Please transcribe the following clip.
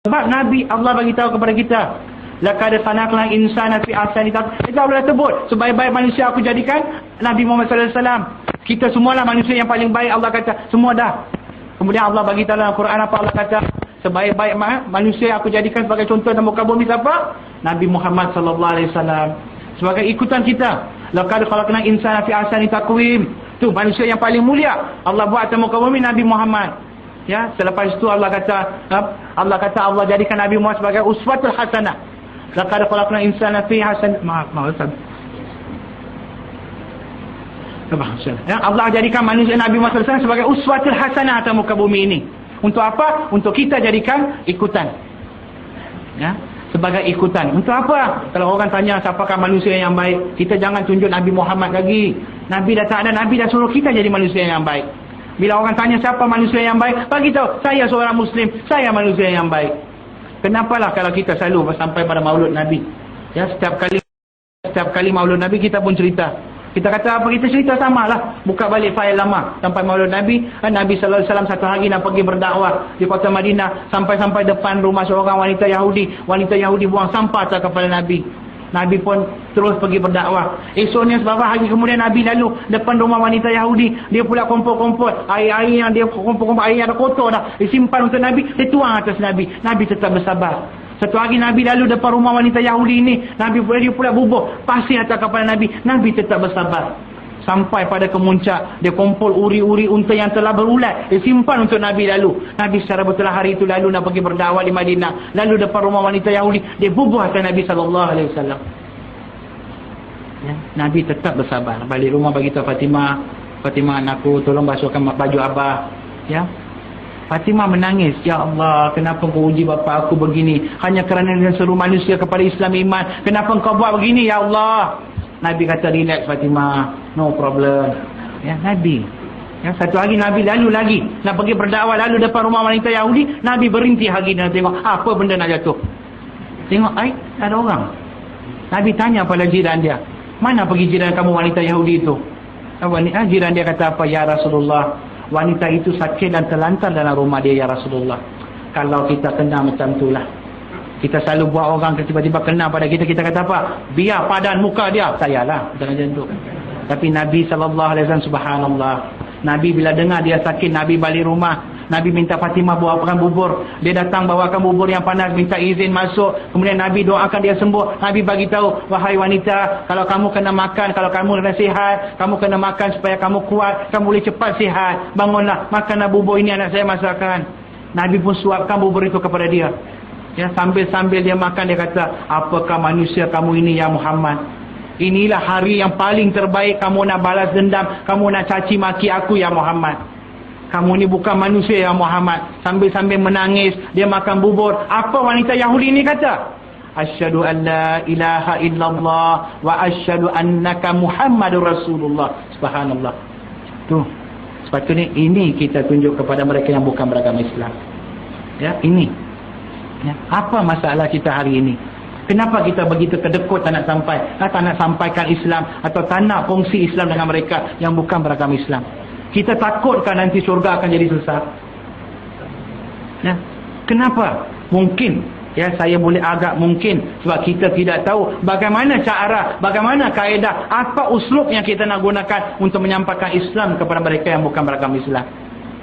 Sebab Nabi Allah bagi tahu kepada kita, laqad khalaqnal insana fi ahsani taqwim. Itu Allah sebut, sebaik-baik manusia aku jadikan Nabi Muhammad sallallahu alaihi wasallam. Kita semualah manusia yang paling baik, Allah kata. Semua dah. Kemudian Allah bagi tahu dalam Quran apa Allah kata? Sebaik-baik manusia yang aku jadikan sebagai contoh dan muka bumi siapa? Nabi Muhammad sallallahu alaihi wasallam. Sebagai ikutan kita. Laqad khalaqnal insana fi ahsani taqwim. Tu manusia yang paling mulia. Allah buat atas muka bumi Nabi Muhammad. Ya, selepas itu Allah kata Allah jadikan Nabi Muhammad sebagai uswatul hasanah. Laqad khalaqnal insana fi ahsani ya, Allah jadikan manusia Nabi Muhammad SAW sebagai uswatul hasanah atas muka bumi ini. Untuk apa? Untuk kita jadikan ikutan. Ya, sebagai ikutan. Untuk apa? Kalau orang tanya siapakah manusia yang baik, kita jangan tunjuk Nabi Muhammad lagi. Nabi dah tak ada, Nabi dah suruh kita jadi manusia yang baik. Bila orang tanya siapa manusia yang baik, bagi tahu, saya seorang Muslim, saya manusia yang baik. Kenapalah kalau kita selalu sampai pada Maulud Nabi. Ya, setiap kali Maulud Nabi kita pun cerita. Kita kata apa? Kita cerita samalah. Buka balik fail lama sampai Maulud Nabi. Nabi sallallahu alaihi wasallam satu hari nak pergi berdakwah di kota Madinah, sampai depan rumah seorang wanita Yahudi. Wanita Yahudi buang sampah atas kepala Nabi. Nabi pun terus pergi berdakwah. Esoknya beberapa hari kemudian Nabi lalu depan rumah wanita Yahudi. Dia pula kumpul-kumpul air yang dia kumpul-kumpul air yang dah kotor dah disimpan untuk Nabi, dia tuang atas Nabi. Nabi tetap bersabar. Satu hari Nabi lalu depan rumah wanita Yahudi ini, Nabi pula bubuh pasir atas kepala Nabi. Nabi tetap bersabar. Sampai pada kemuncak, dia kumpul uri-uri unta yang telah berulat, dia simpan untuk Nabi lalu. Nabi secara betul hari itu lalu nak pergi berdakwah di Madinah. Lalu depan rumah wanita Yahudi, dia bubuh atas Nabi SAW. Ya, Nabi tetap bersabar. Balik rumah bagi tahu Fatimah, anakku, tolong basuhkan baju abah. Ya, Fatimah menangis. Ya Allah, kenapa kau uji bapa aku begini? Hanya kerana dia seru manusia kepada Islam iman. Kenapa kau buat begini ya Allah? Nabi kata, relax Fatimah, no problem. Ya, Nabi. Ya, satu hari Nabi lalu lagi nak pergi berdakwah, lalu depan rumah wanita Yahudi, Nabi berhenti lagi dan tengok apa benda nak jatuh. Tengok, ada orang. Nabi tanya pada jiran dia, mana pergi jiran kamu wanita Yahudi itu? Jiran dia kata apa? Ya Rasulullah, wanita itu sakit dan terlantar dalam rumah dia ya Rasulullah. Kalau kita kena macam itulah. Kita selalu buat orang tiba-tiba kena pada kita, kita kata apa? Biar padan muka dia. Sayalah, jangan macam tu. Tapi Nabi SAW, subhanallah, Nabi bila dengar dia sakit, Nabi balik rumah, Nabi minta Fatimah bawakan bubur. Dia datang bawakan bubur yang panas, minta izin masuk. Kemudian Nabi doakan dia sembuh. Nabi bagi tahu, wahai wanita, kalau kamu kena makan, kalau kamu kena sihat, kamu kena makan supaya kamu kuat, kamu boleh cepat sihat. Bangunlah, makanlah bubur ini anak saya masakan. Nabi pun suapkan bubur itu kepada dia. Ya, sambil-sambil dia makan, dia kata, apakah manusia kamu ini ya Muhammad? Inilah hari yang paling terbaik. Kamu nak balas dendam, kamu nak caci maki aku ya Muhammad. Kamu ni bukan manusia ya Muhammad. Sambil-sambil menangis, dia makan bubur. Apa wanita Yahudi ni kata? Asyhadu an la ilaha illallah wa asyhadu annaka Muhammadur Rasulullah. Subhanallah. Tu. Sepatutnya ini kita tunjuk kepada mereka yang bukan beragama Islam. Ya, ini. Ya, apa masalah kita hari ini? Kenapa kita begitu kedekut tak nak sampai, tak nak sampaikan Islam, atau tak nak kongsi Islam dengan mereka yang bukan beragama Islam? Kita takutkan nanti syurga akan jadi sesat. Ya, kenapa? Mungkin, ya, saya boleh agak mungkin sebab kita tidak tahu bagaimana cara, bagaimana kaedah, apa uslub yang kita nak gunakan untuk menyampaikan Islam kepada mereka yang bukan beragama Islam.